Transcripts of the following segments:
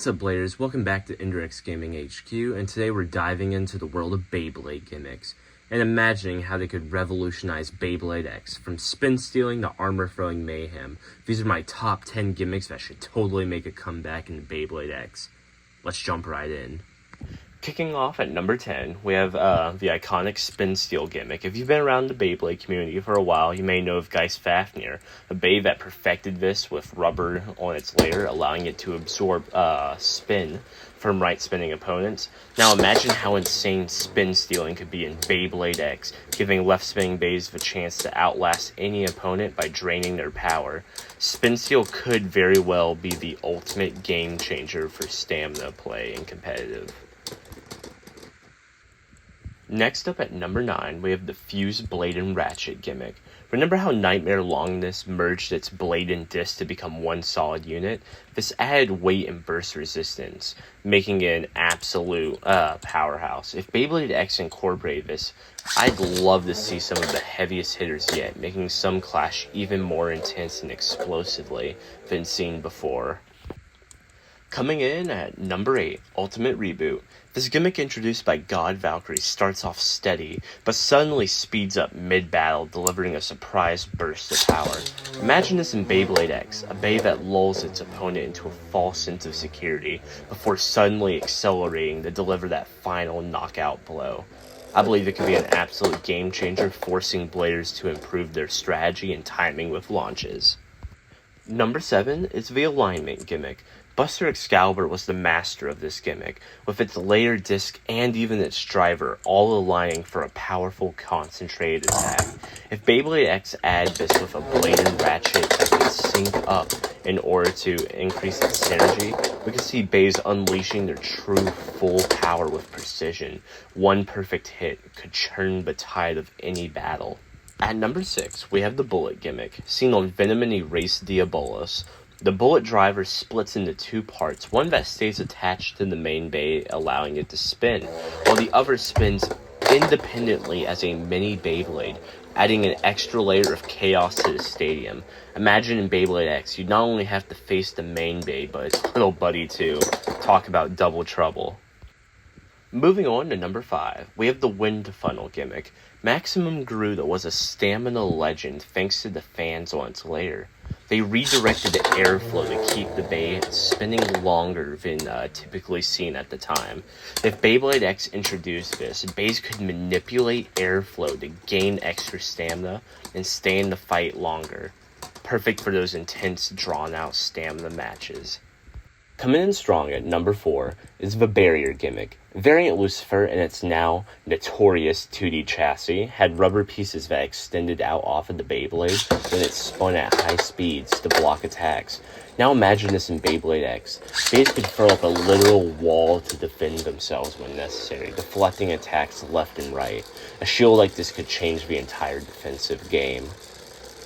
What's up, Bladers? Welcome back to Indirects Gaming HQ, and today we're diving into the world of Beyblade gimmicks, and imagining how they could revolutionize Beyblade X, from spin stealing to armor throwing mayhem. These are my top 10 gimmicks that should totally make a comeback in Beyblade X. Let's jump right in. Kicking off at number 10, we have the iconic spin steal gimmick. If you've been around the Beyblade community for a while, you may know of Geist Fafnir, a Bey that perfected this with rubber on its layer, allowing it to absorb spin from right-spinning opponents. Now imagine how insane spin stealing could be in Beyblade X, giving left-spinning Beys the chance to outlast any opponent by draining their power. Spin steal could very well be the ultimate game changer for stamina play and competitive. Next up at number 9, we have the Fused Blade and Ratchet gimmick. Remember how Nightmare Longness merged its blade and disc to become one solid unit? This added weight and burst resistance, making it an absolute powerhouse. If Beyblade X incorporated this, I'd love to see some of the heaviest hitters yet, making some clash even more intense and explosively than seen before. Coming in at number 8, Ultimate Reboot. This gimmick introduced by God Valkyrie starts off steady, but suddenly speeds up mid-battle, delivering a surprise burst of power. Imagine this in Beyblade X, a Bey that lulls its opponent into a false sense of security, before suddenly accelerating to deliver that final knockout blow. I believe it could be an absolute game changer, forcing Bladers to improve their strategy and timing with launches. Number 7 is the Alignment gimmick. Buster Excalibur was the master of this gimmick, with its layer disc and even its driver all aligning for a powerful, concentrated attack. If Beyblade X added this with a blade and ratchet that could sync up in order to increase its synergy, we could see Beys unleashing their true full power with precision. One perfect hit could churn the tide of any battle. At number 6, we have the Bullet gimmick, seen on Venom and Erase Diabolos. The bullet driver splits into two parts, one that stays attached to the main Bey, allowing it to spin, while the other spins independently as a mini Beyblade, adding an extra layer of chaos to the stadium. Imagine in Beyblade X, you not only have to face the main Bey, but its little buddy too. Talk about double trouble. Moving on to number 5, we have the Wind Funnel gimmick. Maximum Garuda was a stamina legend thanks to the fans on its layer. They redirected the airflow to keep the Bey spinning longer than typically seen at the time. If Beyblade X introduced this, Beys could manipulate airflow to gain extra stamina and stay in the fight longer. Perfect for those intense, drawn-out stamina matches. Coming in strong at number 4 is the Barrier gimmick. Variant Lucifer and its now notorious 2D chassis had rubber pieces that extended out off of the Beyblade when it spun at high speeds to block attacks. Now imagine this in Beyblade X. Beys could throw up a literal wall to defend themselves when necessary, deflecting attacks left and right. A shield like this could change the entire defensive game.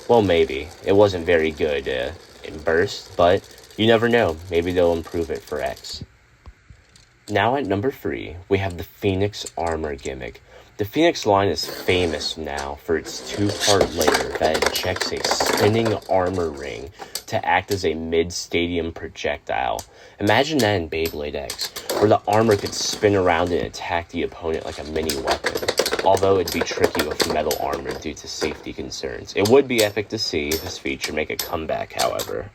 Well, maybe. It wasn't very good in burst, but you never know, maybe they'll improve it for X. Now at number 3, we have the Phoenix Armor gimmick. The Phoenix line is famous now for its two-part layer that injects a spinning armor ring to act as a mid-stadium projectile. Imagine that in Beyblade X, where the armor could spin around and attack the opponent like a mini weapon. Although it'd be tricky with metal armor due to safety concerns. It would be epic to see this feature make a comeback, however.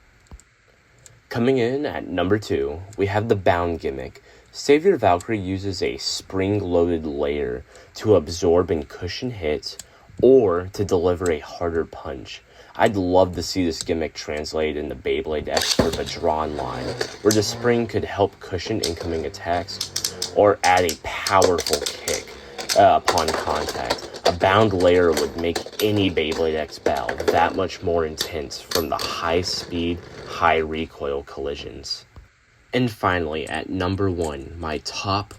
Coming in at number 2, we have the Bound gimmick. Savior Valkyrie uses a spring-loaded layer to absorb and cushion hits, or to deliver a harder punch. I'd love to see this gimmick translated into Beyblade X for the drawn line, where the spring could help cushion incoming attacks, or add a powerful kick upon contact. A bound layer would make any Beyblade X battle that much more intense from the high-speed, high-recoil collisions. And finally, at number 1, my top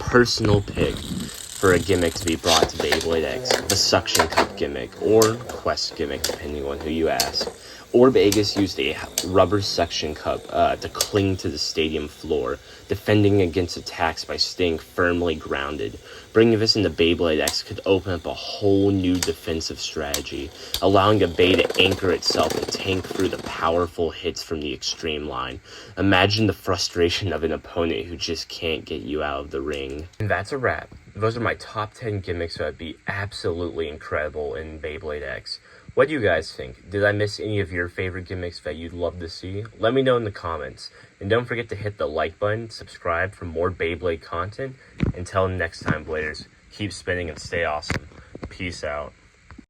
personal pick for a gimmick to be brought to Beyblade X, the Suction Cup gimmick, or Quest gimmick, depending on who you ask. Orb Aegis used a rubber suction cup to cling to the stadium floor, defending against attacks by staying firmly grounded. Bringing this into Beyblade X could open up a whole new defensive strategy, allowing a Bey to anchor itself and tank through the powerful hits from the extreme line. Imagine the frustration of an opponent who just can't get you out of the ring. And that's a wrap. Those are my top 10 gimmicks that would be absolutely incredible in Beyblade X. What do you guys think? Did I miss any of your favorite gimmicks that you'd love to see? Let me know in the comments. And don't forget to hit the like button, subscribe for more Beyblade content. Until next time, Bladers, keep spinning and stay awesome. Peace out.